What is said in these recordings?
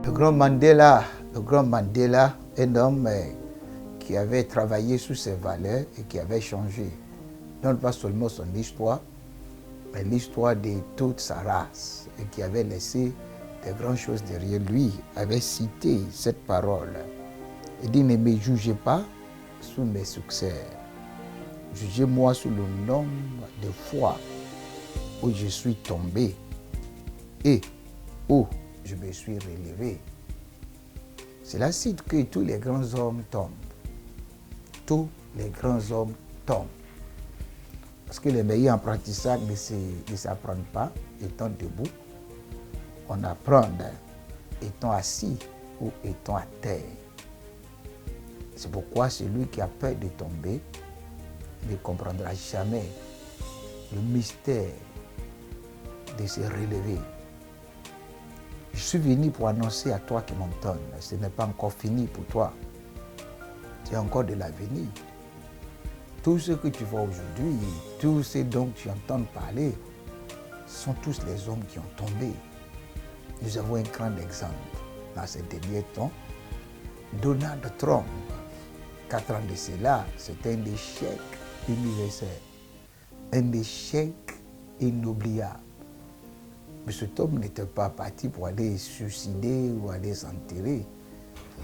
Le grand Mandela, un homme qui avait travaillé sur ses valeurs et qui avait changé, non pas seulement son histoire, mais l'histoire de toute sa race, et qui avait laissé de grandes choses derrière lui, avait cité cette parole. Il dit, ne me jugez pas sous mes succès, jugez-moi sous le nombre de fois où je suis tombé et où je me suis relevé. Cela cite que tous les grands hommes tombent. Tous les grands hommes tombent. Parce que le meilleur apprentissage ne s'apprend pas étant debout. On apprend étant assis ou étant à terre. C'est pourquoi celui qui a peur de tomber ne comprendra jamais le mystère de se relever. Je suis venu pour annoncer à toi qui m'entends, ce n'est pas encore fini pour toi. Tu as encore de l'avenir. Tout ce que tu vois aujourd'hui, tout ce dont tu entends parler, sont tous les hommes qui ont tombé. Nous avons un grand exemple dans ces derniers temps. Donald Trump, 4 ans de cela, c'était un échec universel, un échec inoubliable. Mais cet homme n'était pas parti pour aller suicider ou aller s'enterrer.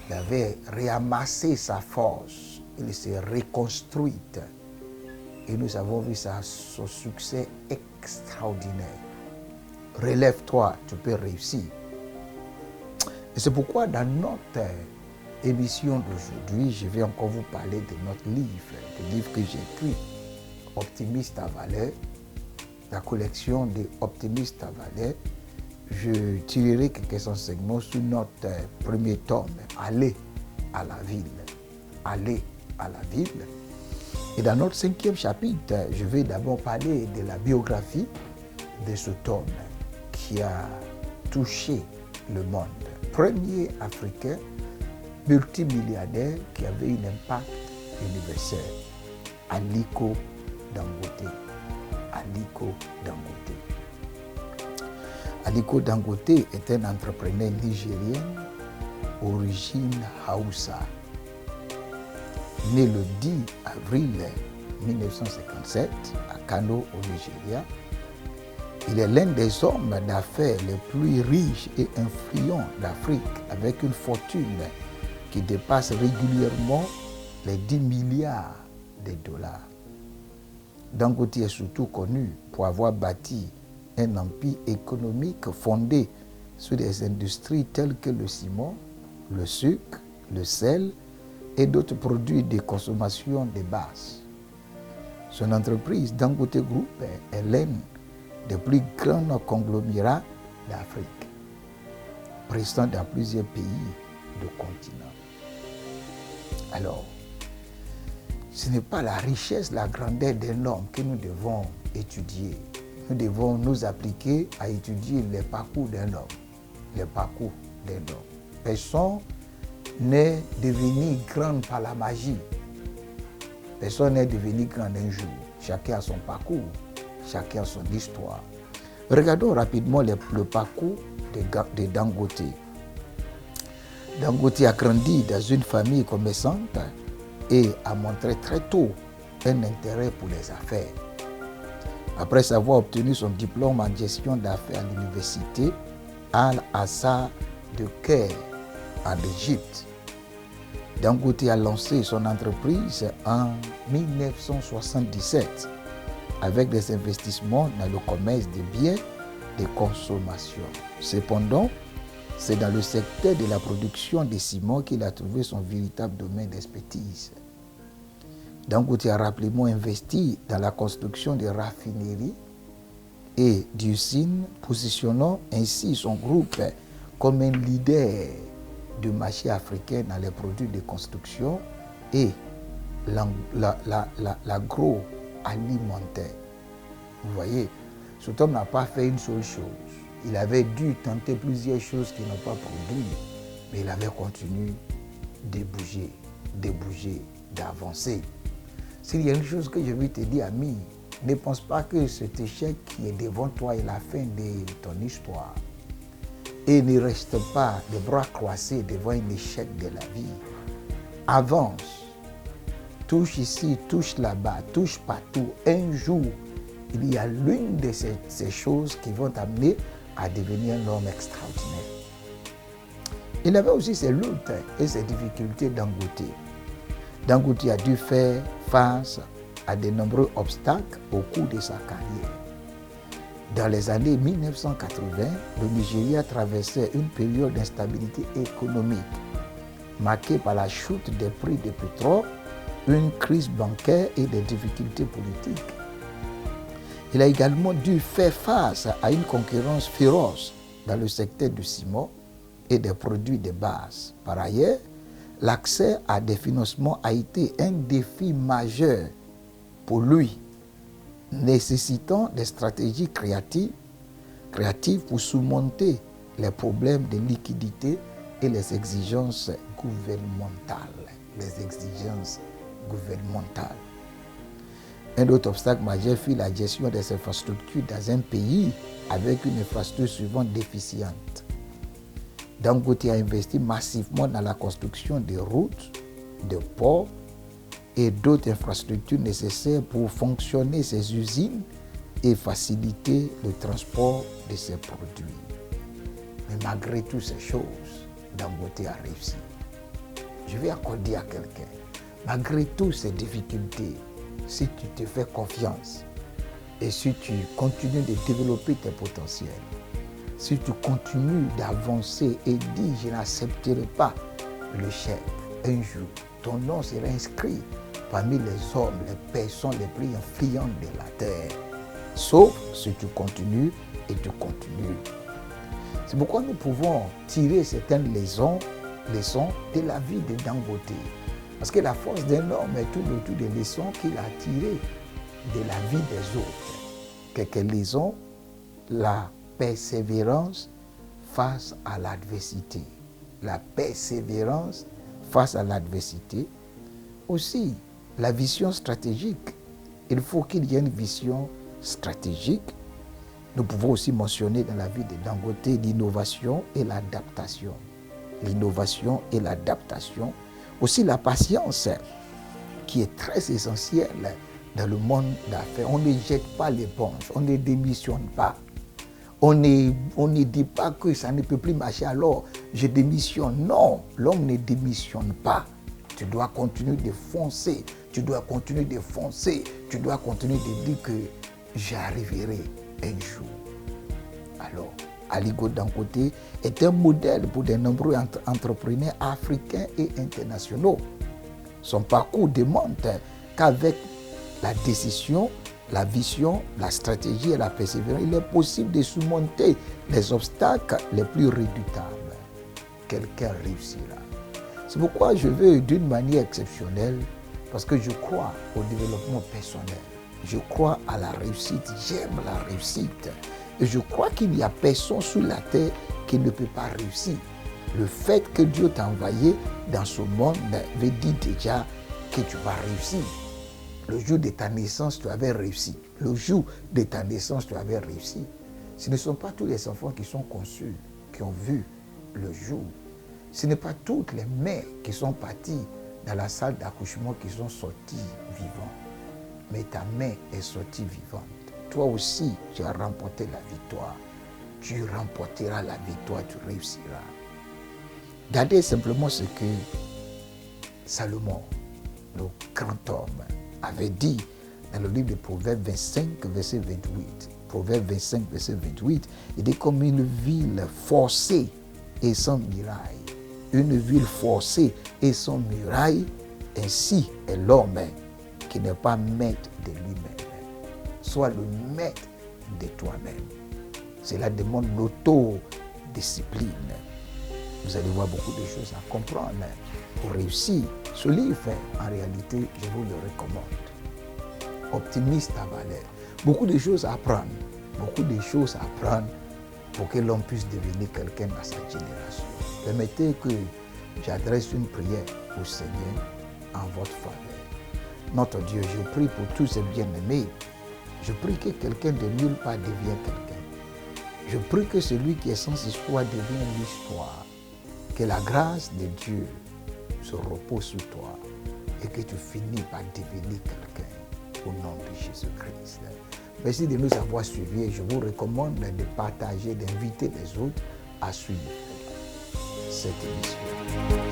Il avait réamassé sa force, il s'est reconstruit. Et nous avons vu son succès extraordinaire. Relève-toi, tu peux réussir. Et c'est pourquoi dans notre émission d'aujourd'hui, je vais encore vous parler de notre livre, le livre que j'ai écrit, Optimiste à valeur, la collection des Optimistes à valeur. Je tirerai quelques enseignements sur notre premier tome, Aller à la ville. Aller à la ville. Et dans notre 5e chapitre, je vais d'abord parler de la biographie de cet homme qui a touché le monde. Premier Africain multimilliardaire qui avait un impact universel. Aliko Dangote. Aliko Dangote. Aliko Dangote est un entrepreneur nigérien, origine Haoussa. Né le 10 avril 1957 à Kano au Nigeria, il est l'un des hommes d'affaires les plus riches et influents d'Afrique, avec une fortune qui dépasse régulièrement les 10 milliards de dollars. Dangote est surtout connu pour avoir bâti un empire économique fondé sur des industries telles que le ciment, le sucre, le sel et d'autres produits de consommation de base. Son entreprise Dangote Group est l'un des plus grands conglomérats d'Afrique, présent dans plusieurs pays du continent. Alors, ce n'est pas la richesse, la grandeur d'un homme que nous devons étudier. Nous devons nous appliquer à étudier les parcours d'un homme. Les parcours d'un homme. Personne n'est devenu grand par la magie. Personne n'est devenu grand un jour. Chacun a son parcours, chacun a son histoire. Regardons rapidement le parcours de Dangote. Dangote a grandi dans une famille commerçante et a montré très tôt un intérêt pour les affaires. Après avoir obtenu son diplôme en gestion d'affaires à l'université Al-Azhar de Caire, en Égypte, Dangote a lancé son entreprise en 1977 avec des investissements dans le commerce des biens de consommation. Cependant, c'est dans le secteur de la production de ciment qu'il a trouvé son véritable domaine d'expertise. Dangote a rapidement investi dans la construction de raffineries et d'usines, positionnant ainsi son groupe comme un leader du marché africain dans les produits de construction et l'agroalimentaire. Vous voyez, cet homme n'a pas fait une seule chose. Il avait dû tenter plusieurs choses qui n'ont pas produit, mais il avait continué de bouger, d'avancer. S'il y a une chose que je veux te dire, ami, ne pense pas que cet échec qui est devant toi est la fin de ton histoire. et ne reste pas les bras croisés devant un échec de la vie. Avance, touche ici, touche là-bas, touche partout. Un jour, il y a l'une de ces choses qui vont t'amener à devenir un homme extraordinaire. Il avait aussi ses luttes et ses difficultés Dangote. Dangote a dû faire face à de nombreux obstacles au cours de sa carrière. Dans les années 1980, le Nigeria traversait une période d'instabilité économique marquée par la chute des prix du pétrole, une crise bancaire et des difficultés politiques. Il a également dû faire face à une concurrence féroce dans le secteur du ciment et des produits de base. Par ailleurs, l'accès à des financements a été un défi majeur pour lui, nécessitant des stratégies créatives pour surmonter les problèmes de liquidité et les exigences gouvernementales. Un autre obstacle majeur fut la gestion des infrastructures dans un pays avec une infrastructure souvent déficiente. Dangote a investi massivement dans la construction de routes, de ports et d'autres infrastructures nécessaires pour fonctionner ses usines et faciliter le transport de ses produits. Mais malgré toutes ces choses, Dangote a réussi. Je vais encore dire à quelqu'un, malgré toutes ces difficultés, si tu te fais confiance et si tu continues de développer tes potentiels, si tu continues d'avancer et dis je n'accepterai pas l'échec, un jour ton nom sera inscrit parmi les hommes, les personnes les plus influentes de la terre. Sauf si tu continues et tu continues. C'est pourquoi nous pouvons tirer certaines leçons de la vie de Dangote. Parce que la force d'un homme est tout autour des leçons qu'il a tirées de la vie des autres. Quelques leçons, la persévérance face à l'adversité. La persévérance face à l'adversité. Aussi, la vision stratégique. Il faut qu'il y ait une vision stratégique. Nous pouvons aussi mentionner dans la vie de Dangote l'innovation et l'adaptation. L'innovation et l'adaptation. Aussi la patience qui est très essentielle dans le monde d'affaires. On ne jette pas l'éponge, on ne démissionne pas. On ne dit pas que ça ne peut plus marcher, alors je démissionne. Non, l'homme ne démissionne pas. Tu dois continuer de foncer, tu dois continuer de foncer, tu dois continuer de dire que j'y arriverai un jour. Alors, Aliko Dangote est un modèle pour de nombreux entrepreneurs africains et internationaux. Son parcours démontre qu'avec la décision, la vision, la stratégie et la persévérance, il est possible de surmonter les obstacles les plus redoutables. Quelqu'un réussira. C'est pourquoi je veux d'une manière exceptionnelle, parce que je crois au développement personnel. Je crois à la réussite. J'aime la réussite. Et je crois qu'il n'y a personne sur la terre qui ne peut pas réussir. Le fait que Dieu t'a envoyé dans ce monde veut dire déjà que tu vas réussir. Le jour de ta naissance, tu avais réussi. Le jour de ta naissance, tu avais réussi. Ce ne sont pas tous les enfants qui sont conçus, qui ont vu le jour. Ce n'est pas toutes les mères qui sont parties dans la salle d'accouchement qui sont sorties vivantes. Mais ta mère est sortie vivante. Toi aussi, tu as remporté la victoire. Tu remporteras la victoire, tu réussiras. Regardez simplement ce que Salomon, le grand homme, avait dit dans le livre de Proverbes 25, verset 28. Proverbes 25, verset 28, il dit comme une ville forcée et sans muraille. Une ville forcée et sans muraille, ainsi est l'homme qui n'est pas maître de lui-même. Sois le maître de toi-même. Cela demande l'autodiscipline. Vous allez voir beaucoup de choses à comprendre pour réussir. Ce livre, en réalité, je vous le recommande. Optimiste à valeur. Beaucoup de choses à apprendre. Beaucoup de choses à apprendre pour que l'homme puisse devenir quelqu'un dans sa génération. Permettez que j'adresse une prière au Seigneur en votre faveur. Notre Dieu, je prie pour tous ces bien-aimés. Je prie que quelqu'un de nulle part devienne quelqu'un. Je prie que celui qui est sans histoire devienne l'histoire. Que la grâce de Dieu se repose sur toi et que tu finis par devenir quelqu'un au nom de Jésus-Christ. Merci de nous avoir suivis et je vous recommande de partager, d'inviter les autres à suivre cette émission.